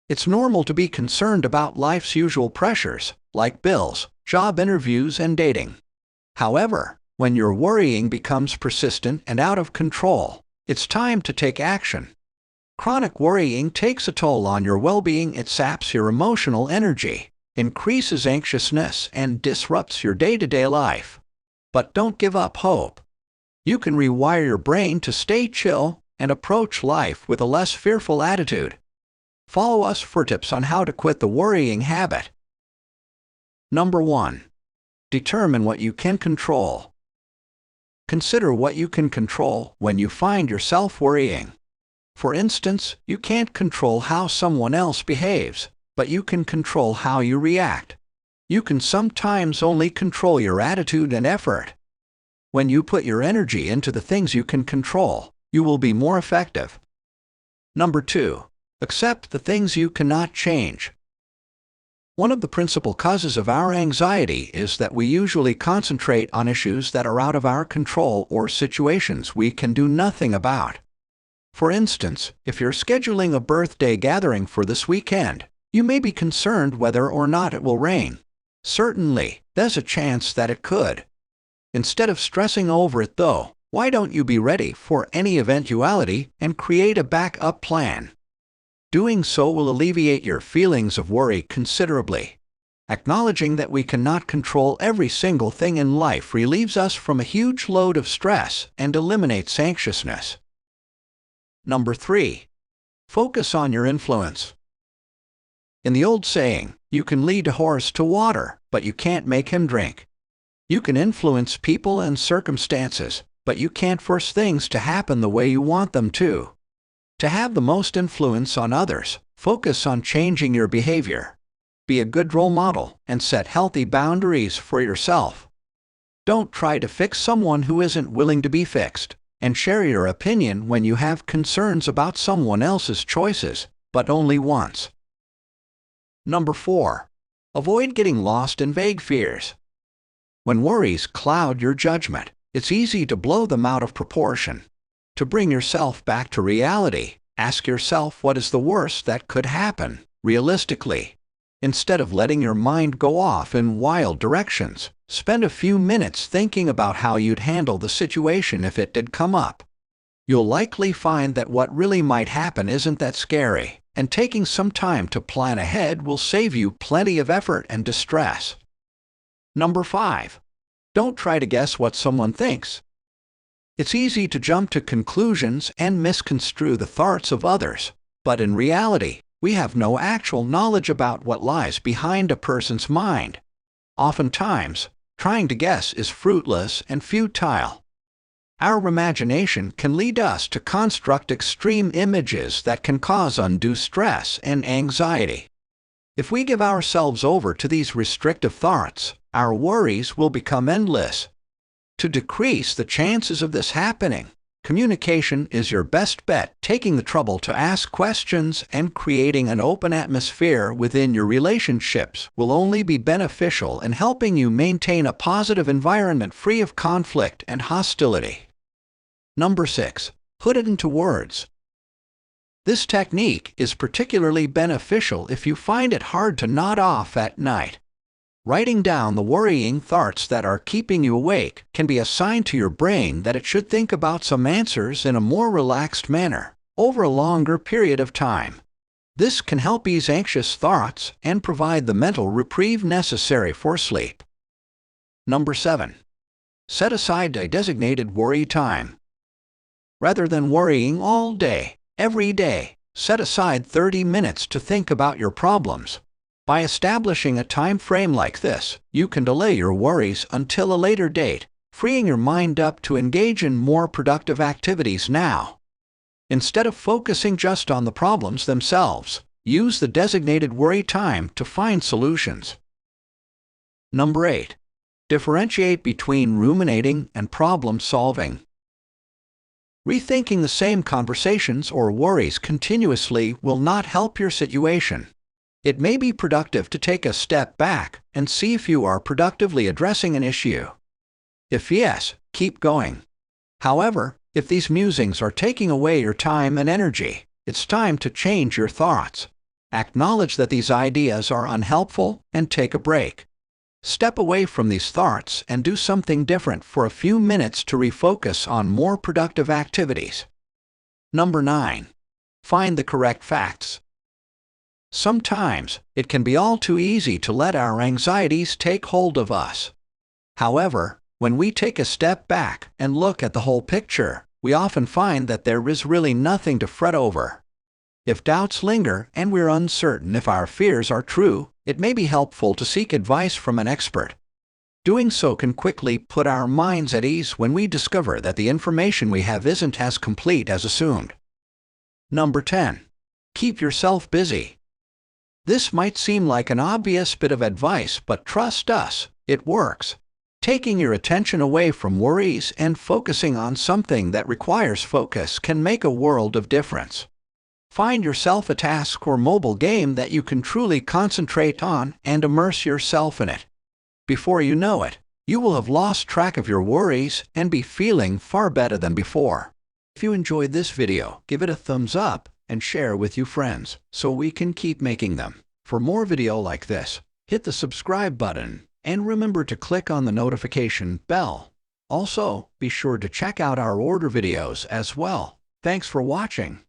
It's normal to be concerned about life's usual pressures, like bills, job interviews, and dating. However, when your worrying becomes persistent and out of control, it's time to take action. Chronic worrying takes a toll on your well-being. It saps your emotional energy, increases anxiousness, and disrupts your day-to-day life. But don't give up hope. You can rewire your brain to stay chill and approach life with a less fearful attitude. Follow us for tips on how to quit the worrying habit. Number 1. Determine what you can control. Consider what you can control when you find yourself worrying. For instance, you can't control how someone else behaves, but you can control how you react. You can sometimes only control your attitude and effort. When you put your energy into the things you can control, you will be more effective. Number 2. Accept the things you cannot change. One of the principal causes of our anxiety is that we usually concentrate on issues that are out of our control or situations we can do nothing about. For instance, if you're scheduling a birthday gathering for this weekend, you may be concerned whether or not it will rain. Certainly, there's a chance that it could. Instead of stressing over it though, why don't you be ready for any eventuality and create a backup plan? Doing so will alleviate your feelings of worry considerably. Acknowledging that we cannot control every single thing in life relieves us from a huge load of stress and eliminates anxiousness. Number 3. Focus on your influence. In the old saying, you can lead a horse to water, but you can't make him drink. You can influence people and circumstances, but you can't force things to happen the way you want them to. To have the most influence on others, focus on changing your behavior. Be a good role model and set healthy boundaries for yourself. Don't try to fix someone who isn't willing to be fixed, and share your opinion when you have concerns about someone else's choices, but only once. Number 4. Avoid getting lost in vague fears. When worries cloud your judgment, it's easy to blow them out of proportion. To bring yourself back to reality, ask yourself what is the worst that could happen, realistically. Instead of letting your mind go off in wild directions, spend a few minutes thinking about how you'd handle the situation if it did come up. You'll likely find that what really might happen isn't that scary, and taking some time to plan ahead will save you plenty of effort and distress. Number 5. Don't try to guess what someone thinks. It's easy to jump to conclusions and misconstrue the thoughts of others, but in reality, we have no actual knowledge about what lies behind a person's mind. Oftentimes, trying to guess is fruitless and futile. Our imagination can lead us to construct extreme images that can cause undue stress and anxiety. If we give ourselves over to these restrictive thoughts, our worries will become endless. To decrease the chances of this happening, communication is your best bet. Taking the trouble to ask questions and creating an open atmosphere within your relationships will only be beneficial in helping you maintain a positive environment free of conflict and hostility. Number 6. Put it into words. This technique is particularly beneficial if you find it hard to nod off at night. Writing down the worrying thoughts that are keeping you awake can be a sign to your brain that it should think about some answers in a more relaxed manner, over a longer period of time. This can help ease anxious thoughts and provide the mental reprieve necessary for sleep. Number 7. Set aside a designated worry time. Rather than worrying all day, every day, set aside 30 minutes to think about your problems. By establishing a time frame like this, you can delay your worries until a later date, freeing your mind up to engage in more productive activities now. Instead of focusing just on the problems themselves, use the designated worry time to find solutions. Number 8. Differentiate between ruminating and problem solving. Rethinking the same conversations or worries continuously will not help your situation. It may be productive to take a step back and see if you are productively addressing an issue. If yes, keep going. However, if these musings are taking away your time and energy, it's time to change your thoughts. Acknowledge that these ideas are unhelpful and take a break. Step away from these thoughts and do something different for a few minutes to refocus on more productive activities. Number 9. Find the correct facts. Sometimes, it can be all too easy to let our anxieties take hold of us. However, when we take a step back and look at the whole picture, we often find that there is really nothing to fret over. If doubts linger and we're uncertain if our fears are true, it may be helpful to seek advice from an expert. Doing so can quickly put our minds at ease when we discover that the information we have isn't as complete as assumed. Number 10. Keep yourself busy. This might seem like an obvious bit of advice, but trust us, it works. Taking your attention away from worries and focusing on something that requires focus can make a world of difference. Find yourself a task or mobile game that you can truly concentrate on and immerse yourself in it. Before you know it, you will have lost track of your worries and be feeling far better than before. If you enjoyed this video, give it a thumbs up and share with your friends so we can keep making them. For more video like this, hit the subscribe button and remember to click on the notification bell. Also, be sure to check out our order videos as well. Thanks for watching.